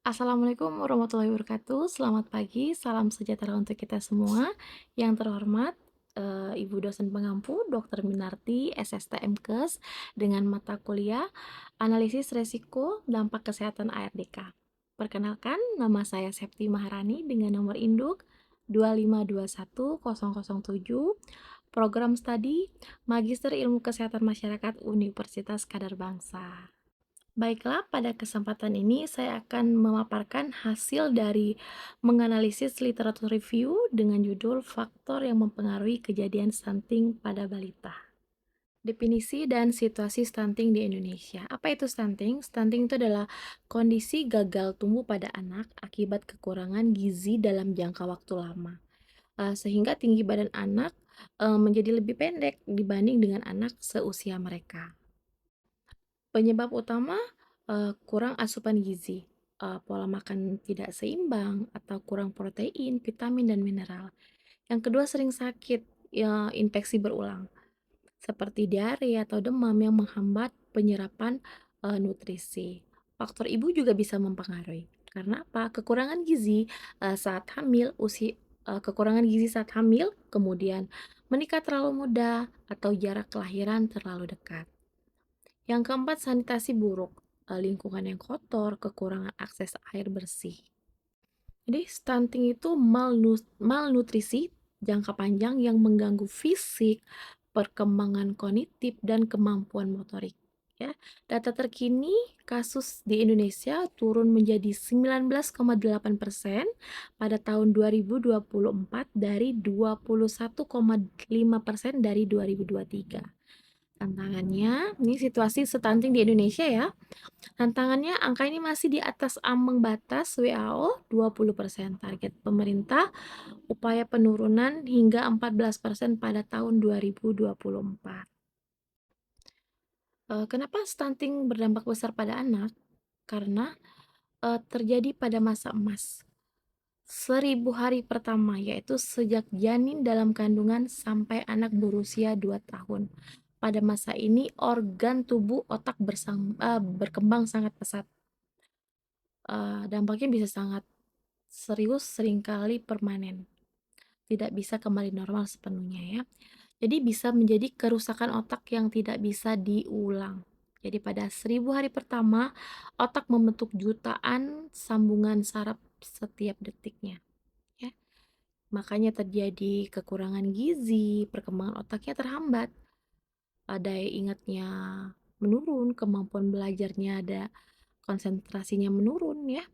Assalamualaikum warahmatullahi wabarakatuh. Selamat pagi, salam sejahtera untuk kita semua. Yang terhormat, Ibu dosen pengampu Dr. Minarti, SST/MKes, dengan mata kuliah Analisis Resiko Dampak Kesehatan ARDK. Perkenalkan, nama saya Septi Maharani dengan nomor induk 2521007, program studi Magister Ilmu Kesehatan Masyarakat Universitas Kadar Bangsa. Baiklah, pada kesempatan ini saya akan memaparkan hasil dari menganalisis literatur review dengan judul Faktor yang Mempengaruhi Kejadian Stunting pada Balita. Definisi dan situasi stunting di Indonesia. Apa itu stunting? Stunting itu adalah kondisi gagal tumbuh pada anak akibat kekurangan gizi dalam jangka waktu lama. Sehingga tinggi badan anak menjadi lebih pendek dibanding dengan anak seusia mereka. Penyebab utama, kurang asupan gizi, pola makan tidak seimbang, atau kurang protein, vitamin, dan mineral. Yang kedua, sering sakit, ya, infeksi berulang, seperti diare atau demam yang menghambat penyerapan nutrisi. Faktor ibu juga bisa mempengaruhi. Karena apa? Saat hamil, kekurangan gizi saat hamil, kemudian menikah terlalu muda, atau jarak kelahiran terlalu dekat. Yang keempat, sanitasi buruk, lingkungan yang kotor, kekurangan akses air bersih. Jadi stunting itu malnutrisi jangka panjang yang mengganggu fisik, perkembangan kognitif, dan kemampuan motorik. Ya, data terkini kasus di Indonesia turun menjadi 19,8% pada tahun 2024 dari 21,5% dari 2023. Tantangannya, ini situasi stunting di Indonesia ya. Tantangannya, angka ini masih di atas ambang batas WHO 20%. Target pemerintah, upaya penurunan hingga 14% pada tahun 2024. Kenapa stunting berdampak besar pada anak? Karena terjadi pada masa emas. 1000 hari pertama, yaitu sejak janin dalam kandungan sampai anak berusia 2 tahun. Pada masa ini, organ tubuh otak berkembang sangat pesat. Dampaknya bisa sangat serius, seringkali permanen. Tidak bisa kembali normal sepenuhnya ya. Jadi bisa menjadi kerusakan otak yang tidak bisa diulang. Jadi pada 1000 hari pertama, otak membentuk jutaan sambungan saraf setiap detiknya. Ya. Makanya terjadi kekurangan gizi, perkembangan otaknya terhambat, daya ingatnya menurun, kemampuan belajarnya konsentrasinya menurun ya.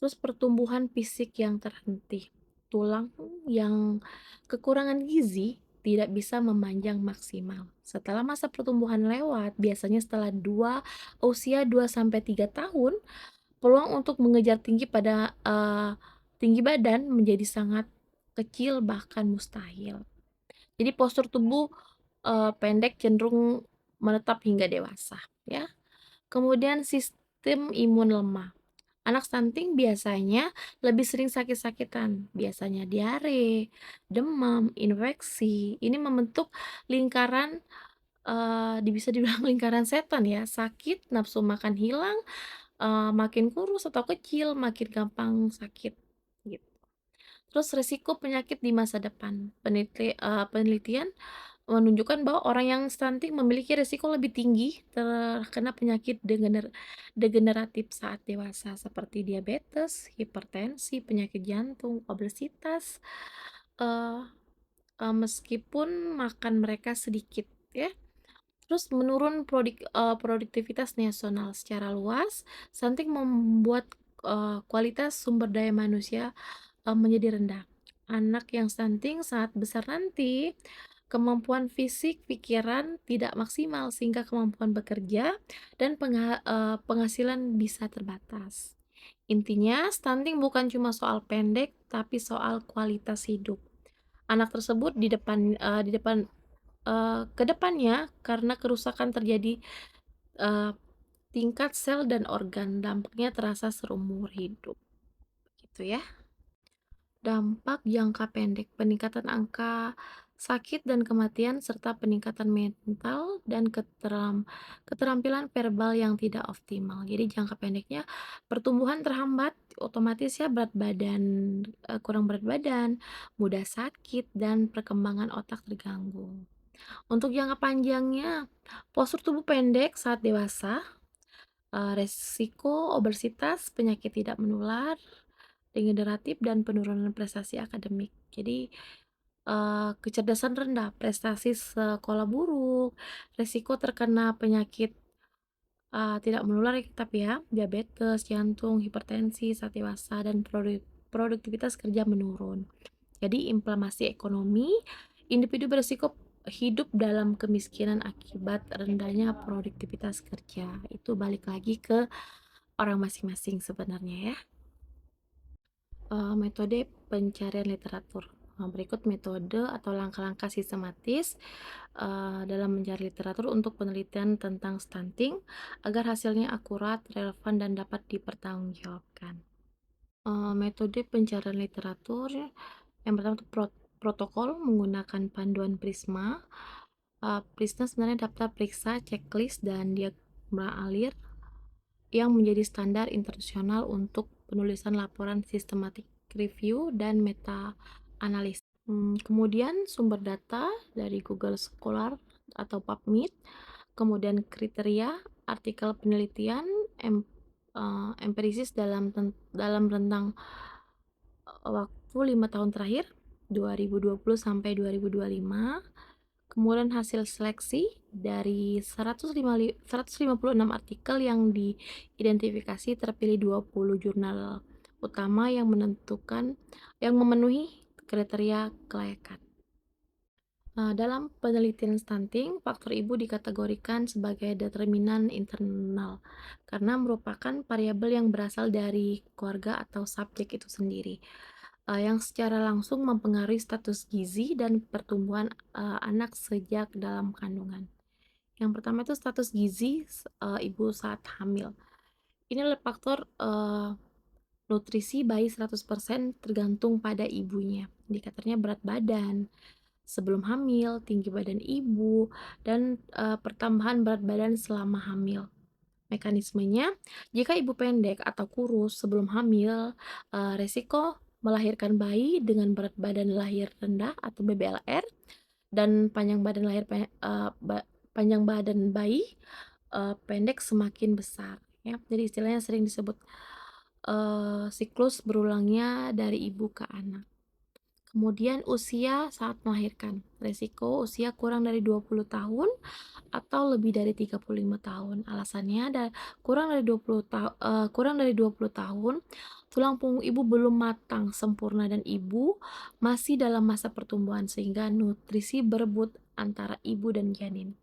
Terus pertumbuhan fisik yang terhenti, tulang yang kekurangan gizi tidak bisa memanjang maksimal. Setelah masa pertumbuhan lewat, biasanya setelah usia 2 sampai 3 tahun, peluang untuk mengejar tinggi badan menjadi sangat kecil bahkan mustahil. Jadi postur tubuh pendek cenderung menetap hingga dewasa ya. Kemudian sistem imun lemah. Anak stunting biasanya lebih sering sakit-sakitan, biasanya diare, demam, infeksi. Ini membentuk lingkaran, bisa dibilang lingkaran setan ya, sakit, nafsu makan hilang, makin kurus atau kecil, makin gampang sakit, gitu. Terus resiko penyakit di masa depan. Penelitian menunjukkan bahwa orang yang stunting memiliki risiko lebih tinggi terkena penyakit degeneratif saat dewasa seperti diabetes, hipertensi, penyakit jantung, obesitas, eee meskipun makan mereka sedikit ya. Terus menurun produktivitas nasional secara luas, stunting membuat kualitas sumber daya manusia menjadi rendah. Anak yang stunting saat besar nanti, kemampuan fisik, pikiran tidak maksimal sehingga kemampuan bekerja dan penghasilan bisa terbatas. Intinya, stunting bukan cuma soal pendek, tapi soal kualitas hidup. Anak tersebut ke depannya karena kerusakan terjadi tingkat sel dan organ, dampaknya terasa seumur hidup. Gitu ya. Dampak jangka pendek, peningkatan angka sakit dan kematian, serta peningkatan mental dan keterampilan verbal yang tidak optimal. Jadi jangka pendeknya pertumbuhan terhambat, otomatis ya berat badan, kurang berat badan, mudah sakit, dan perkembangan otak terganggu. Untuk jangka panjangnya, postur tubuh pendek saat dewasa, resiko obesitas, penyakit tidak menular, degeneratif, dan penurunan prestasi akademik. Jadi, kecerdasan rendah, prestasi sekolah buruk, resiko terkena penyakit, tidak menular ya tapi ya, diabetes, jantung, hipertensi saat dewasa, dan produktivitas kerja menurun. Jadi inflamasi ekonomi, individu berisiko hidup dalam kemiskinan akibat rendahnya produktivitas kerja. Itu balik lagi ke orang masing-masing sebenarnya ya. Metode pencarian literatur. Berikut metode atau langkah-langkah sistematis dalam mencari literatur untuk penelitian tentang stunting agar hasilnya akurat, relevan, dan dapat dipertanggungjawabkan. Metode pencarian literatur yang pertama itu protokol menggunakan panduan Prisma. Prisma sebenarnya daftar periksa, checklist, dan diagram alir yang menjadi standar internasional untuk penulisan laporan sistematik review dan meta analisis. Kemudian sumber data dari Google Scholar atau PubMed, kemudian kriteria artikel penelitian, empirisis dalam rentang waktu 5 tahun terakhir 2020 sampai 2025. Kemudian hasil seleksi dari 156 artikel yang diidentifikasi, terpilih 20 jurnal utama yang memenuhi kriteria kelayakan. Dalam penelitian stunting, faktor ibu dikategorikan sebagai determinan internal karena merupakan variabel yang berasal dari keluarga atau subjek itu sendiri, yang secara langsung mempengaruhi status gizi dan pertumbuhan anak sejak dalam kandungan. Yang pertama itu status gizi ibu saat hamil. Ini adalah faktor nutrisi bayi 100% tergantung pada ibunya. Indikatornya berat badan sebelum hamil, tinggi badan ibu, dan pertambahan berat badan selama hamil. Mekanismenya, jika ibu pendek atau kurus sebelum hamil, resiko melahirkan bayi dengan berat badan lahir rendah atau BBLR dan panjang badan bayi pendek semakin besar ya. Jadi istilahnya sering disebut siklus berulangnya dari ibu ke anak. Kemudian usia saat melahirkan, resiko usia kurang dari 20 tahun atau lebih dari 35 tahun. Alasannya ada kurang dari 20 tahun, tulang punggung ibu belum matang sempurna dan ibu masih dalam masa pertumbuhan sehingga nutrisi berebut antara ibu dan janin.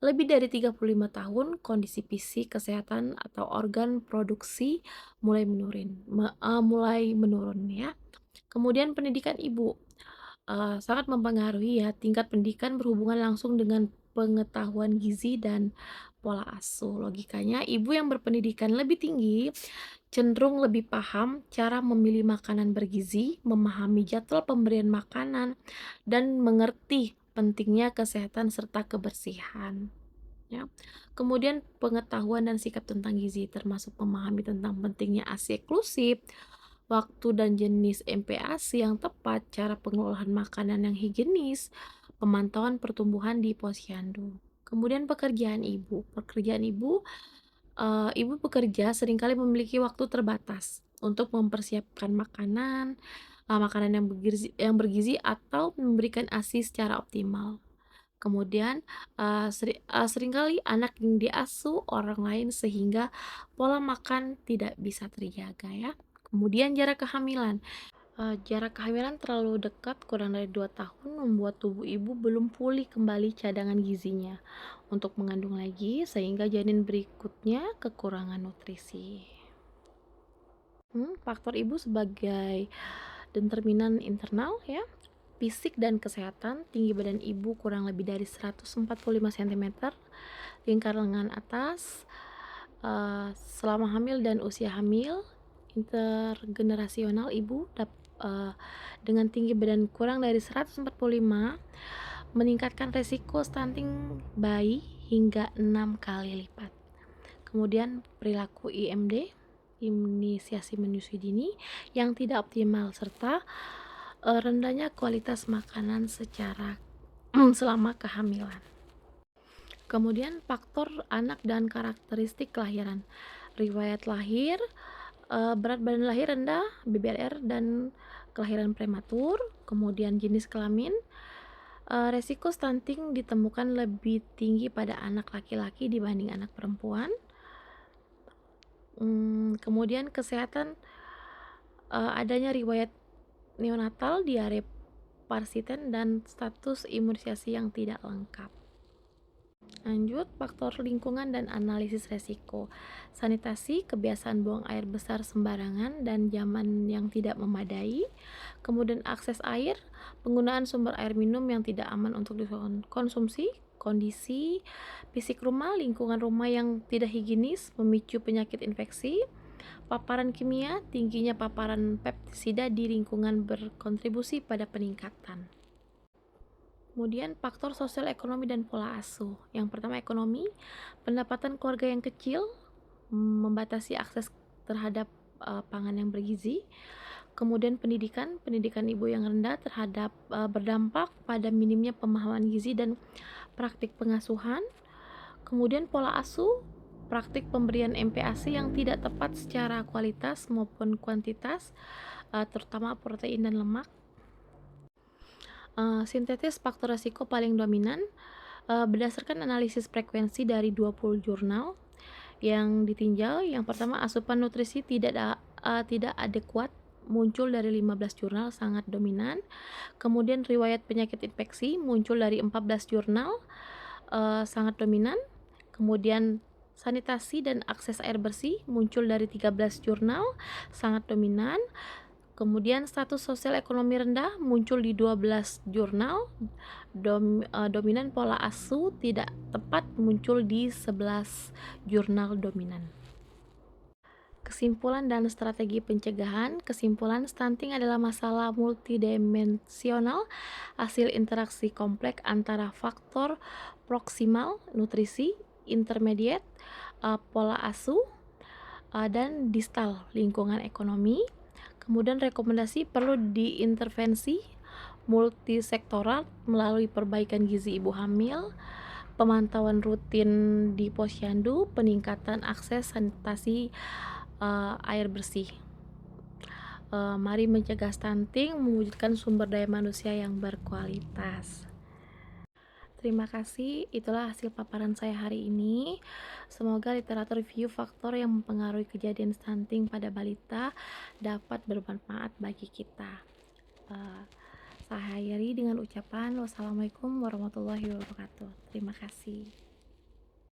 Lebih dari 35 tahun, kondisi fisik, kesehatan atau organ produksi mulai menurun ya. Kemudian pendidikan ibu sangat mempengaruhi ya. Tingkat pendidikan berhubungan langsung dengan pengetahuan gizi dan pola asuh. Logikanya, ibu yang berpendidikan lebih tinggi cenderung lebih paham cara memilih makanan bergizi, memahami jadwal pemberian makanan, dan mengerti pentingnya kesehatan serta kebersihan. Ya. Kemudian pengetahuan dan sikap tentang gizi termasuk memahami tentang pentingnya ASI eksklusif, waktu dan jenis MPASI yang tepat, cara pengolahan makanan yang higienis, pemantauan pertumbuhan di posyandu. Kemudian pekerjaan ibu. Ibu bekerja seringkali memiliki waktu terbatas untuk mempersiapkan makanan yang bergizi atau memberikan ASI secara optimal. Kemudian seringkali anak yang diasuh orang lain sehingga pola makan tidak bisa terjaga ya. Kemudian jarak kehamilan. Jarak kehamilan terlalu dekat, kurang dari 2 tahun, membuat tubuh ibu belum pulih kembali cadangan gizinya untuk mengandung lagi sehingga janin berikutnya kekurangan nutrisi. Faktor ibu sebagai determinan internal ya. Fisik dan kesehatan, tinggi badan ibu kurang lebih dari 145 cm, lingkar lengan atas selama hamil dan usia hamil. Intergenerasional, ibu eee, dengan tinggi badan kurang dari 145 meningkatkan resiko stunting bayi hingga 6 kali lipat. Kemudian perilaku IMD, inisiasi menyusui dini, yang tidak optimal serta rendahnya kualitas makanan secara selama kehamilan. Kemudian faktor anak dan karakteristik kelahiran, riwayat lahir, berat badan lahir rendah, BBLR dan kelahiran prematur, kemudian jenis kelamin, resiko stunting ditemukan lebih tinggi pada anak laki-laki dibanding anak perempuan. Kemudian kesehatan, adanya riwayat neonatal, diare parsiten, dan status imunisasi yang tidak lengkap. Lanjut, faktor lingkungan dan analisis resiko. Sanitasi, kebiasaan buang air besar sembarangan dan zaman yang tidak memadai. Kemudian akses air, penggunaan sumber air minum yang tidak aman untuk dikonsumsi. Kondisi fisik rumah, lingkungan rumah yang tidak higienis memicu penyakit infeksi. Paparan kimia, tingginya paparan pestisida di lingkungan berkontribusi pada peningkatan. Kemudian faktor sosial ekonomi dan pola asuh. Yang pertama ekonomi, pendapatan keluarga yang kecil membatasi akses terhadap pangan yang bergizi. Kemudian pendidikan, pendidikan ibu yang rendah terhadap berdampak pada minimnya pemahaman gizi dan praktik pengasuhan. Kemudian pola asuh, praktik pemberian MPASI yang tidak tepat secara kualitas maupun kuantitas, terutama protein dan lemak. Sintetis faktor resiko paling dominan berdasarkan analisis frekuensi dari 20 jurnal yang ditinjau. Yang pertama, asupan nutrisi tidak adekuat muncul dari 15 jurnal, sangat dominan. Kemudian riwayat penyakit infeksi muncul dari 14 jurnal, sangat dominan. Kemudian sanitasi dan akses air bersih muncul dari 13 jurnal, sangat dominan. Kemudian status sosial ekonomi rendah muncul di 12 jurnal, dominan pola asuh tidak tepat muncul di 11 jurnal dominan. Kesimpulan dan strategi pencegahan. Kesimpulan, stunting adalah masalah multidimensional, hasil interaksi kompleks antara faktor proksimal, nutrisi, intermediate, pola asuh, dan distal, lingkungan ekonomi. Kemudian rekomendasi perlu diintervensi multisektoral melalui perbaikan gizi ibu hamil, pemantauan rutin di posyandu, peningkatan akses sanitasi air bersih. Mari mencegah stunting, mewujudkan sumber daya manusia yang berkualitas. Terima kasih, itulah hasil paparan saya hari ini. Semoga literatur review faktor yang mempengaruhi kejadian stunting pada balita dapat bermanfaat bagi kita. Saya akhiri dengan ucapan wassalamualaikum warahmatullahi wabarakatuh. Terima kasih.